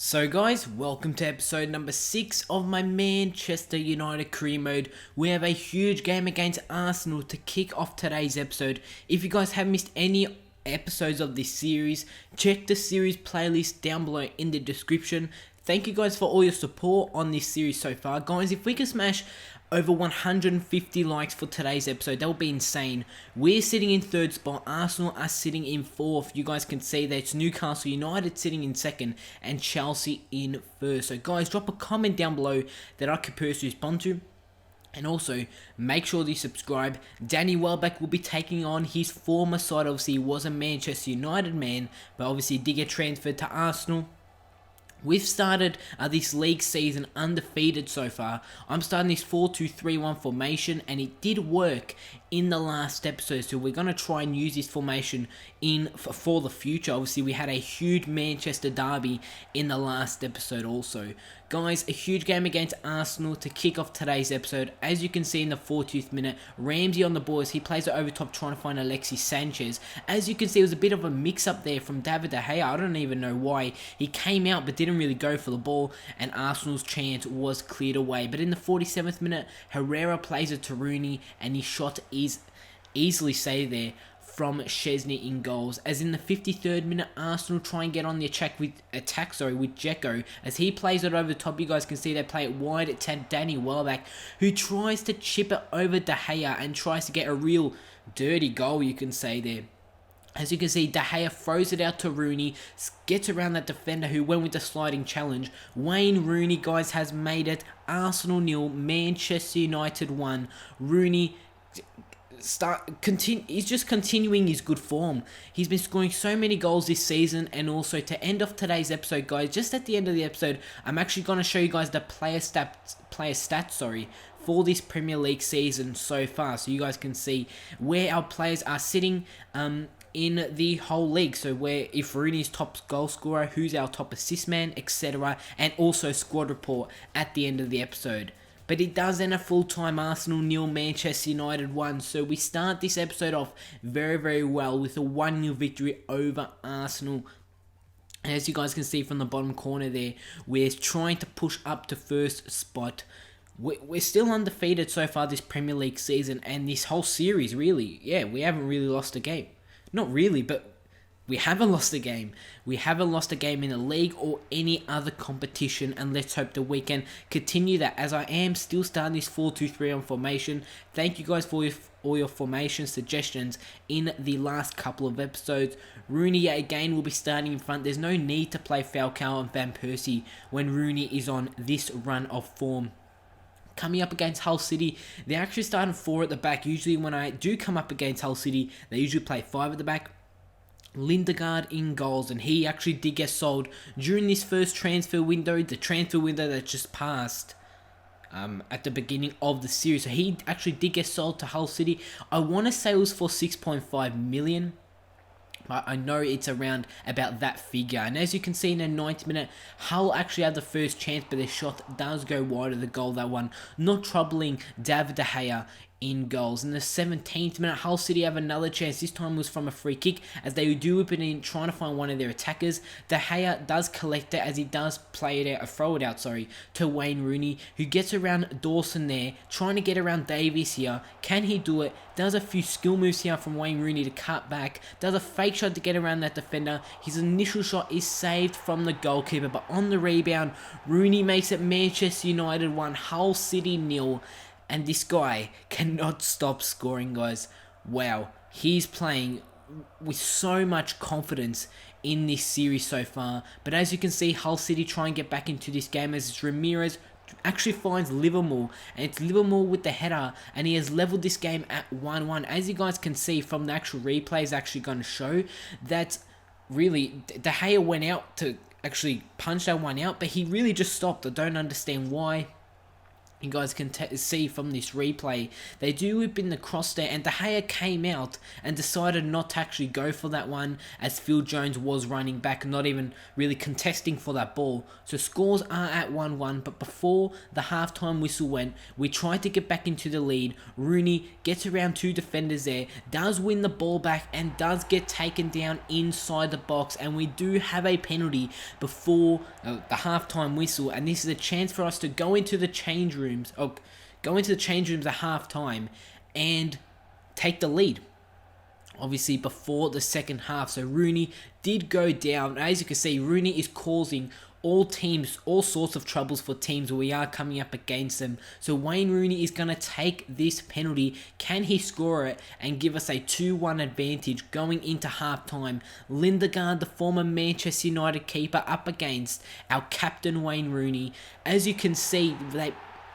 So guys, welcome to episode number 6 of my Manchester United career mode. We have a huge game against Arsenal to kick off today's episode. If you guys have missed any episodes of this series, check the series playlist down below in the description. Thank you guys for all your support on this series so far. Guys, if we can smash over 150 likes for today's episode, that would be insane. We're sitting in third spot, Arsenal are sitting in fourth. You guys can see that it's Newcastle United sitting in second and Chelsea in first. So guys, drop a comment down below that I could personally respond to. And also, make sure that you subscribe. Danny Welbeck will be taking on his former side. Obviously, he was a Manchester United man, but obviously did get transferred to Arsenal. We've started this league season undefeated so far. I'm starting this 4-2-3-1 formation, and it did work in the last episode, so we're going to try and use this formation for the future. Obviously, we had a huge Manchester derby in the last episode also. Guys, a huge game against Arsenal to kick off today's episode. As you can see in the 40th minute, Ramsey on the boards. He plays it over top trying to find Alexis Sanchez. As you can see, it was a bit of a mix-up there from David De Gea. I don't even know why. He came out but didn't really go for the ball, and Arsenal's chance was cleared away. But in the 47th minute, Herrera plays it to Rooney, and his shot is easily saved there from Chesney in goals. As in the 53rd minute, Arsenal try and get on the attack with Dzeko. As he plays it over the top, you guys can see they play it wide at Danny Welbeck, who tries to chip it over De Gea and tries to get a real dirty goal, you can say there. As you can see, De Gea throws it out to Rooney, gets around that defender who went with the sliding challenge. Wayne Rooney, guys, has made it. Arsenal 0, Manchester United 1. Rooney he's just continuing his good form. He's been scoring so many goals this season. And also, to end off today's episode, guys, just at the end of the episode, I'm actually going to show you guys the player stats for this Premier League season so far, so you guys can see where our players are sitting in the whole league. So where if Rooney's top goal scorer, who's our top assist man, etc., and also squad report at the end of the episode. But it does end a full-time Arsenal 0, Manchester United 1. So we start this episode off very, very well with a 1-0 victory over Arsenal. And as you guys can see from the bottom corner there, we're trying to push up to first spot. We're still undefeated so far this Premier League season and this whole series, really. Yeah, we haven't really lost a game. Not really, but we haven't lost a game. We haven't lost a game in the league or any other competition, and let's hope that we can continue that, as I am still starting this 4-2-3-1 formation. Thank you guys for all your formation suggestions in the last couple of episodes. Rooney again will be starting in front. There's no need to play Falcao and Van Persie when Rooney is on this run of form. Coming up against Hull City, they're actually starting 4 at the back. Usually when I do come up against Hull City, they usually play 5 at the back. Lindegaard in goals, and he actually did get sold during this first transfer window, the transfer window that just passed at the beginning of the series. So he actually did get sold to Hull City. I want to say it was for 6.5 million. I know it's around about that figure. And as you can see in the 90th minute, Hull actually had the first chance, but their shot does go wide of the goal, that one. Not troubling David De Gea in goals. In the 17th minute, Hull City have another chance. This time was from a free kick, as they do whip it in, trying to find one of their attackers. De Gea does collect it, as he does throw it out to Wayne Rooney, who gets around Dawson there, trying to get around Davies here. Can he do it? Does a few skill moves here from Wayne Rooney to cut back. Does a fake shot to get around that defender. His initial shot is saved from the goalkeeper, but on the rebound, Rooney makes it Manchester United 1, Hull City 0. And this guy cannot stop scoring, guys. Wow, he's playing with so much confidence in this series so far. But as you can see, Hull City try and get back into this game, as it's Ramirez actually finds Livermore, and it's Livermore with the header, and he has leveled this game at 1-1. As you guys can see from the actual replay, is actually going to show that really De Gea went out to actually punch that one out, but he really just stopped. I don't understand why. you guys can see from this replay, they do whip in the cross there, and De Gea came out and decided not to actually go for that one, as Phil Jones was running back, not even really contesting for that ball. So scores are at 1-1, but before the halftime whistle went, we tried to get back into the lead. Rooney gets around two defenders there, does win the ball back, and does get taken down inside the box, and we do have a penalty before the halftime whistle, and this is a chance for us to go into the change rooms, or go into the change rooms at halftime and take the lead, obviously before the second half. So Rooney did go down. As you can see, Rooney is causing all sorts of troubles for teams where we are coming up against them. So Wayne Rooney is going to take this penalty. Can he score it and give us a 2-1 advantage going into halftime? Lindegaard, the former Manchester United keeper, up against our captain Wayne Rooney. As you can see,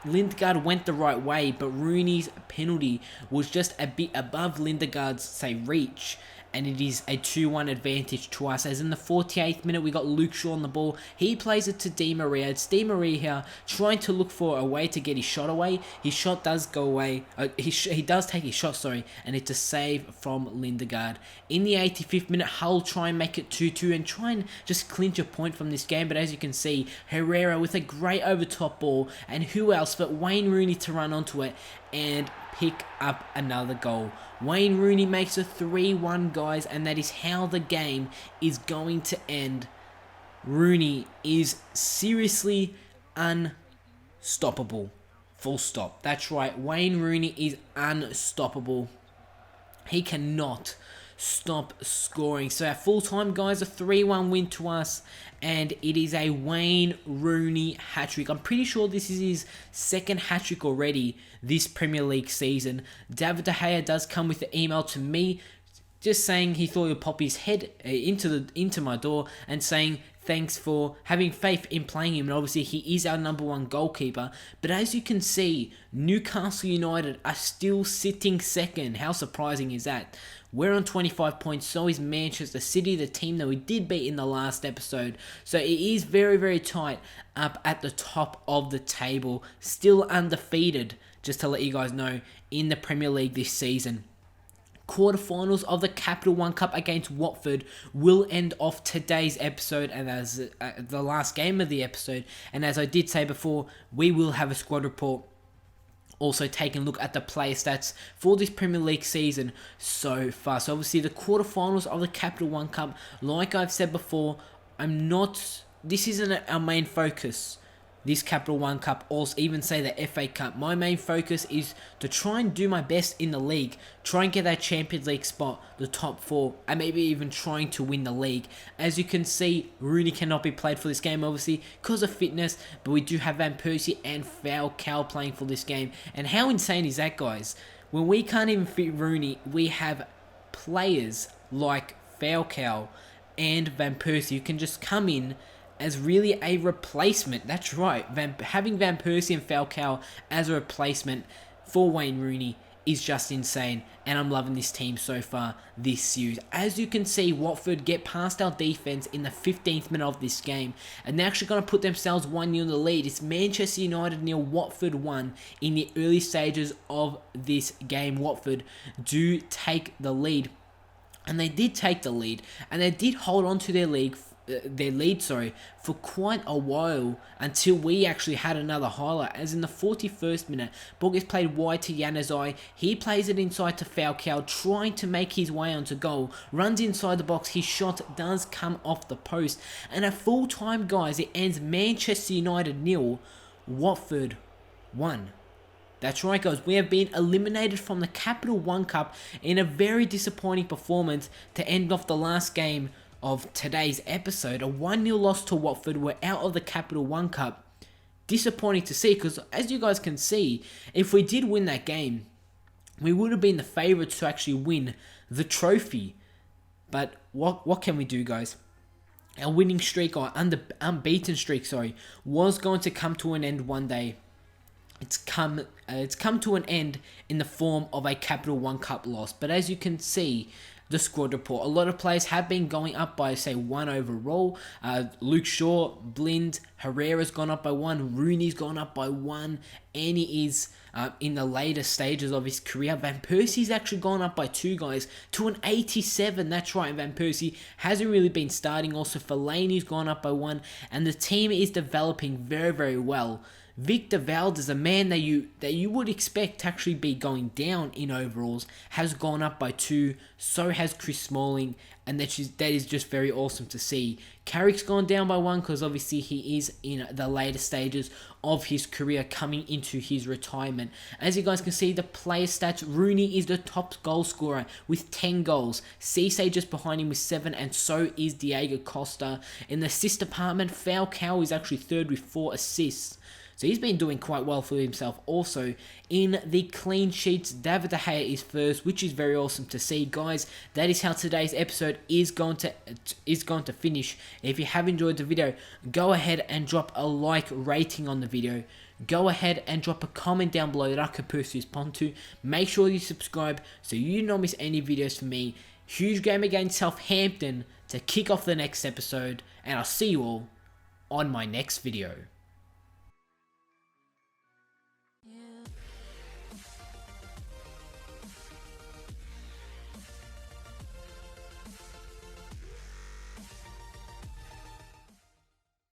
Lindegaard went the right way, but Rooney's penalty was just a bit above Lindegaard's, reach, and it is a 2-1 advantage to us. As in the 48th minute, we got Luke Shaw on the ball. He plays it to Di Maria. It's Di Maria here trying to look for a way to get his shot away. His shot does go away. He does take his shot, and it's a save from Lindegaard. In the 85th minute, Hull try and make it 2-2 and try and just clinch a point from this game. But as you can see, Herrera with a great over-top ball, and who else but Wayne Rooney to run onto it and pick up another goal. Wayne Rooney makes a 3-1, guys, and that is how the game is going to end. Rooney is seriously unstoppable. Full stop. That's right. Wayne Rooney is unstoppable. He cannot stop scoring. So at full time, guys, a 3-1 win to us, and it is a Wayne Rooney hat-trick. I'm pretty sure this is his second hat-trick already this Premier League season. David De Gea does come with the email to me just saying he thought he would pop his head into my door and saying thanks for having faith in playing him. And obviously he is our number one goalkeeper. But as you can see, Newcastle United are still sitting second. How surprising is that? We're on 25 points, so is Manchester City, the team that we did beat in the last episode. So it is very, very tight up at the top of the table. Still undefeated, just to let you guys know, in the Premier League this season. Quarterfinals of the Capital One Cup against Watford will end off today's episode, and as the last game of the episode. And as I did say before, we will have a squad report, also taking a look at the player stats for this Premier League season so far. So obviously the quarterfinals of the Capital One Cup, like I've said before, this isn't our main focus. This Capital One Cup, or even say the FA Cup. My main focus is to try and do my best in the league, try and get that Champions League spot, the top 4, and maybe even trying to win the league. As you can see, Rooney cannot be played for this game, obviously, because of fitness, but we do have Van Persie and Falcao playing for this game. And how insane is that, guys? When we can't even fit Rooney, we have players like Falcao and Van Persie who can just come in as really a replacement. That's right. Having Van Persie and Falcao as a replacement for Wayne Rooney is just insane. And I'm loving this team so far this series. As you can see, Watford get past our defense in the 15th minute of this game. And they're actually going to put themselves 1-0 in the lead. It's Manchester United 0, Watford 1 in the early stages of this game. Watford do take the lead. And they did take the lead. And they did hold on to their lead for quite a while, until we actually had another highlight. As in the 41st minute, ball gets played wide to Januzaj. He plays it inside to Falcao, trying to make his way onto goal. Runs inside the box. His shot does come off the post. And at full time, guys, it ends Manchester United 0, Watford 1. That's right, guys. We have been eliminated from the Capital One Cup in a very disappointing performance to end off the last game of today's episode. A 1-0 loss to Watford. We're out of the Capital One Cup. Disappointing to see, because as you guys can see, if we did win that game, we would have been the favourites to actually win the trophy. But what can we do, guys? Our winning streak, or unbeaten streak, was going to come to an end one day. It's come to an end in the form of a Capital One Cup loss. But as you can see, the squad report. A lot of players have been going up by, say, 1 overall. Luke Shaw, Blind, Herrera's gone up by 1, Rooney's gone up by 1, and he is in the later stages of his career. Van Persie's actually gone up by 2 guys to an 87. That's right, Van Persie hasn't really been starting. Also, Fellaini's gone up by 1, and the team is developing very, very well. Victor Valdez, a man that you would expect to actually be going down in overalls, has gone up by 2. So has Chris Smalling, and that is just very awesome to see. Carrick's gone down by 1 because obviously he is in the later stages of his career, coming into his retirement. As you guys can see, the player stats, Rooney is the top goal scorer with 10 goals. Cisse just behind him with 7, and so is Diego Costa. In the assist department, Falcao is actually 3rd with 4 assists. So he's been doing quite well for himself. Also, in the clean sheets, David De Gea is 1st, which is very awesome to see. Guys, that is how today's episode is going to finish. If you have enjoyed the video, go ahead and drop a like rating on the video. Go ahead and drop a comment down below that I can personally respond to. Make sure you subscribe so you don't miss any videos from me. Huge game against Southampton to kick off the next episode, and I'll see you all on my next video.